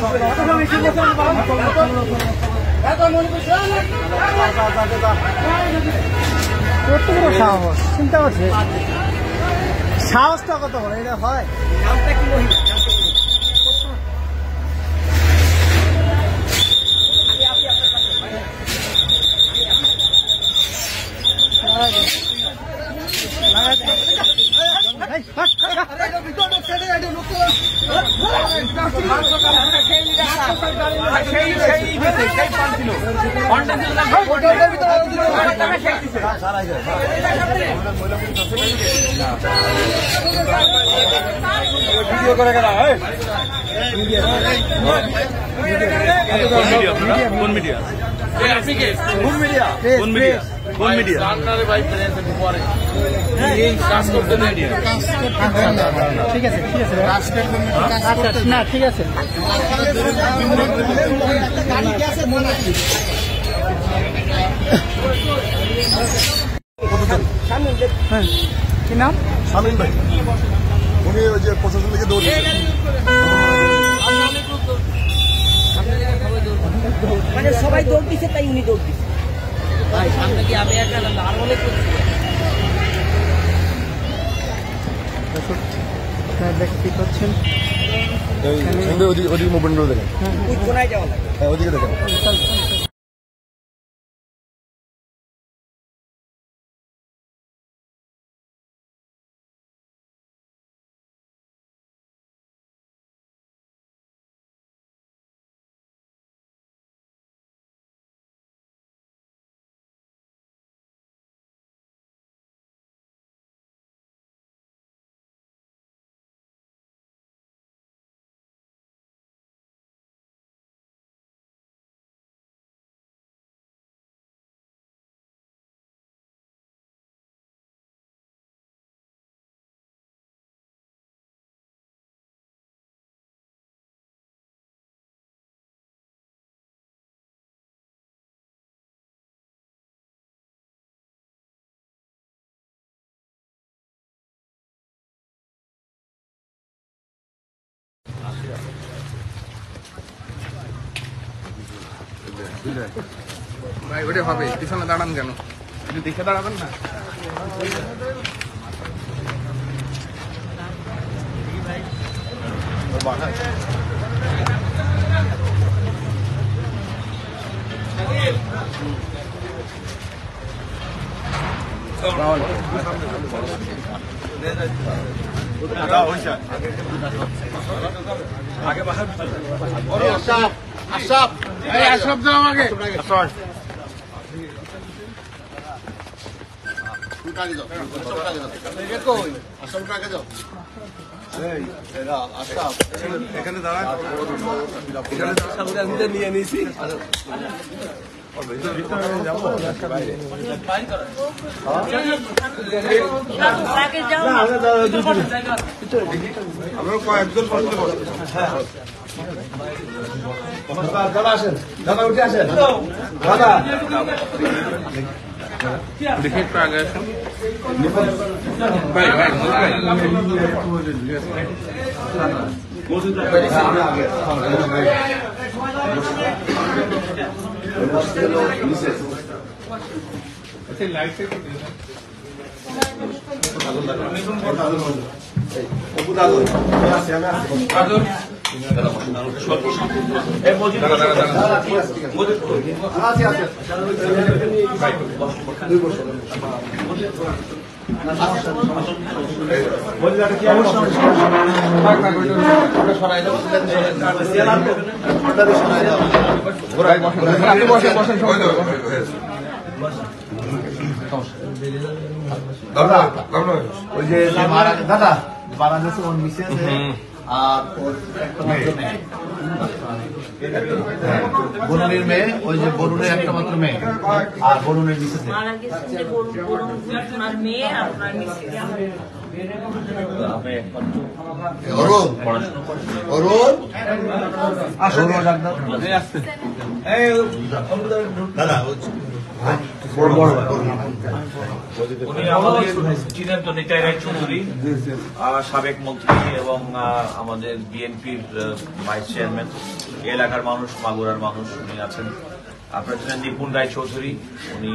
কত বড় সাহস চিন্তা করছে সাহসটা কত বড় এটা হয় ভিডিও করে কোন মিডিয়া কোন মিডিয়া কোন মিডিয়া কোন মিডিয়া আপনারে ভাই পরে এই কাজ করতে দেন ঠিক আছে ঠিক আছে কাজ করতে আচ্ছা না ঠিক আছে গাড়ি কি আছে মনে আছে হ্যাঁ কি নাম শামিম ভাই উনি ওই যে প্রশাসন থেকে দৌড় মানে সবাই দৌড় দিচ্ছে তাই উনি দৌড় দিচ্ছে ভাই সামনে কি আমি একটা আর অনেক দেখতে পাচ্ছেন ওদিকে মুভমেন্ট দেখেন কোনায় যাওয়া লাগে ওদিকে দেখেন ভাই ওটা হবে পিছনে দাঁড়ান কেন একটু দেখে দাঁড়াবেন না আগে বাহার আশরাফ এই আশরাফ দাও আমাকে কাকে দাও আশরাফ কাকে দাও এই এরা আশরাফ এখানে দাঁড়ান এখানে সামনে নিয়ে নিয়েছি আমরা কয়েকজন দাদা আসেন দাদা উঠে আসেন দাদা দেখে একটু আগে আসেন ভাই ভাই ওই যে দাদা মারা গেছে ওর মিসেস আর ওর একটা মাত্র মেয়ে বরুণের মেয়ে ওই যে বরুণের একটা মাত্র মেয়ে আর বরুণের মিসেস মারা গেছে যে ওনার মেয়ে আর ওনার মিসেস অরুণ অরুণ আসুন দাদা বড় বড় উনি আমাদের চিনেন তো নিতাই রায়চৌধুরী, সাবেক মন্ত্রী এবং আমাদের বিএনপির ভাইস চেয়ারম্যান। এলাকার মানুষ, মাগুরার মানুষ উনি আছেন। আপনার ছিলেন নিপুণ রায়চৌধুরী, উনি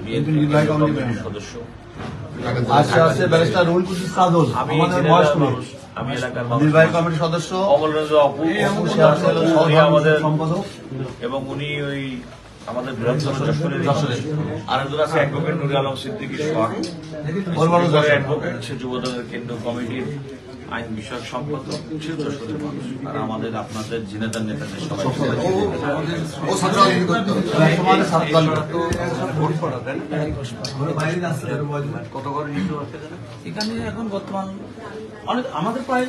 বিএনপির নির্বাহী কমিটির সদস্য। ব্যারিস্টার রুহুল কুদ্দুস কাজল, আমি এলাকার নির্বাহী কমিটির সদস্য। অমলরঞ্জন অপু আমাদের সম্পাদক, এবং উনি ওই আমাদের বৃহত্তম যশোরের আরেকজন আছে অ্যাডভোকেট নুরুল আলম সিদ্দিকী সোহাগ, অ্যাডভোকেট সে যুবদলের কেন্দ্র কমিটির আইন বিষয়ক সম্পাদক, সে যশোরের মানুষ। আর আমাদের আপনাদের জিনেদার নেতাদের সবাই এখানে এখন বর্তমান অনেক, আমাদের প্রায়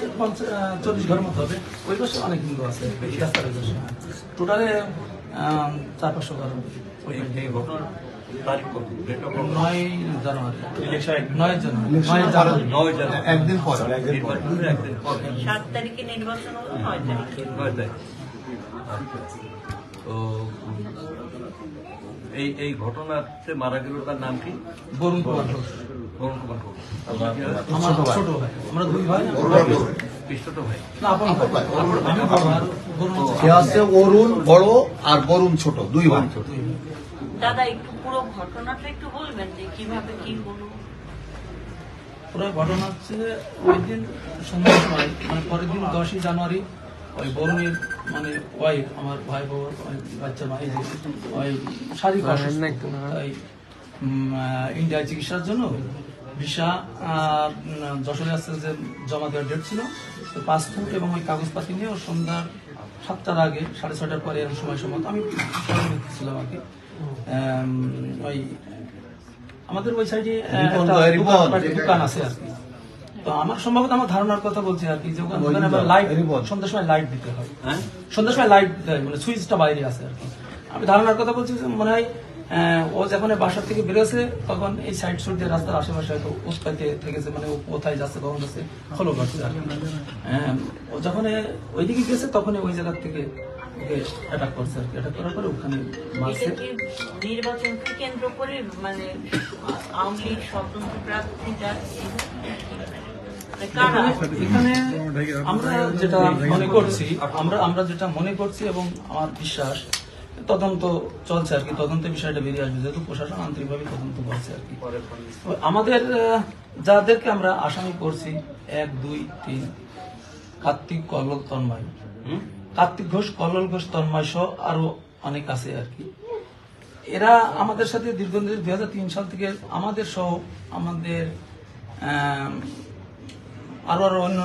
40 ঘর মতো হবে। ওই পাশে অনেক হিন্দু আছে, টোটালে 400-500 ঘর। 9 জানুয়ারি, 9 জানুয়ারি, একদিন পর 7 তারিখে নির্বাচন হলো, 9 তারিখে। তো এই ঘটনাতে মারা গেল, তার নাম কি? বরুণ কুমার ঘোষ। বরুণ কুমার ঘোষ আমার ছোট ভাই, আমরা 2 ভাই। ছোট ভাই না, আপন ভাই। অরুণ বড় আর বরুণ ছোট, 2 ভাই। দাদা একটু পুরো ঘটনাটা একটু বলবেন যে কিভাবে কি হলো? পুরো ঘটনা হচ্ছে ওই দিন সন্ধ্যার সময়, মানে পরের দিন 10ই জানুয়ারি, ওই বরুণের মানে ওয়াইফ, আমার ভাই বাবার বাচ্চা ভাই, যে ওই শারীরিক অসুস্থ, তাই ইন্ডিয়ায় চিকিৎসার জন্য ভিসা যশোরে আসছে, যে জমা দেওয়ার ডেট ছিল, তো পাসপোর্ট এবং ওই কাগজপাতি নিয়ে ওর সন্ধ্যার 7টার আগে, 6:30টার পরে এরকম সময় আমি ছিলাম আর কি। ওই আমাদের ওই সাইডে দোকান আছে আর কি। তো আমার সম্ভবত, আমার ধারণার কথা বলছি আর কি, যে ওখানে আবার লাইট, সন্ধ্যার সময় লাইট দিতে হয়, সন্ধ্যার সময় লাইট দেয়, মানে সুইচটা বাইরে আছে আর কি। আমি ধারণার কথা বলছি যে মনে হয় ও যখন বাসার থেকে বেরোছে, তখন এই সাইড সুইড দিয়ে রাস্তার আশেপাশে হয়তো উৎপাইতে থেকেছে, মানে ও কোথায় যাচ্ছে, কখন যাচ্ছে ফলো করছে আর কি। ও যখন ওইদিকে গেছে, তখন ওই জায়গার থেকে ওকে অ্যাটাক করছে আর কি। অ্যাটাক করার পরে ওখানে মারছে। নির্বাচনকে কেন্দ্র করে মানে আওয়ামী লীগ স্বতন্ত্র প্রার্থীরা এখানে আমরা যেটা মনে করছি, আমরা যেটা মনে করছি এবং আমার বিশ্বাস, তদন্ত চলছে আর কি। তদন্তের বিষয়টা বেরিয়ে আসবে, যেহেতু প্রশাসন আন্তরিকভাবে তদন্ত করছে আর কি। আমাদের যাদেরকে আমরা আসামি করছি, 1, 2, 3, কার্তিক, কল্লোল, তন্ময়, কার্তিক ঘোষ, কল্লোল ঘোষ, তন্ময় সহ আরো অনেক আছে আর কি। এরা আমাদের সাথে দীর্ঘদিন 2003 সাল থেকে আমাদের সহ আমাদের আরো অন্য